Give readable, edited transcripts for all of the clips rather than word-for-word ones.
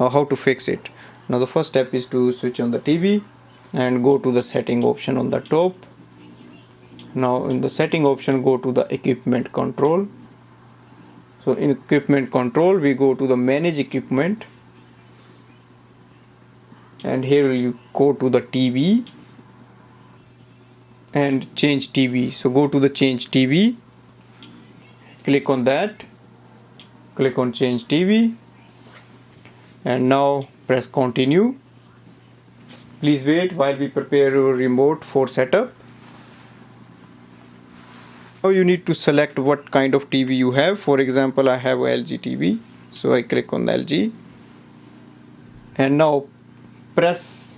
how to fix it. Now the first step is to switch on the TV and go to the setting option on the top. Now in the setting option, go to the equipment control. So in equipment control, we go to the manage equipment, and here you go to the TV and change TV. So go to the change TV, click on that, click on change TV, and now press continue. Please wait while we prepare your remote for setup. Now you need to select what kind of TV you have. For example, I have LG TV, so I click on the LG, and now press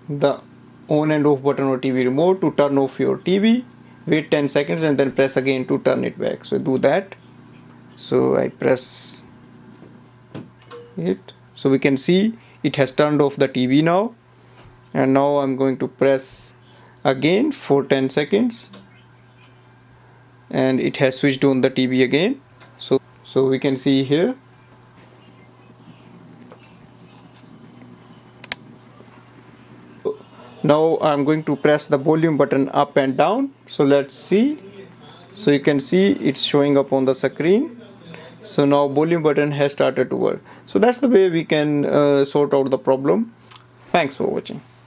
the on and off button on TV remote to turn off your TV. Wait 10 seconds and then press again to turn it back. So do that. So I press it. So we can see it has turned off the TV now. And now I'm going to press again for 10 seconds. And it has switched on the TV again. So we can see here. Now I'm going to press the volume button up and down. So let's see. So you can see it's showing up on the screen. So now volume button has started to work. So that's the way we can sort out the problem. Thanks for watching.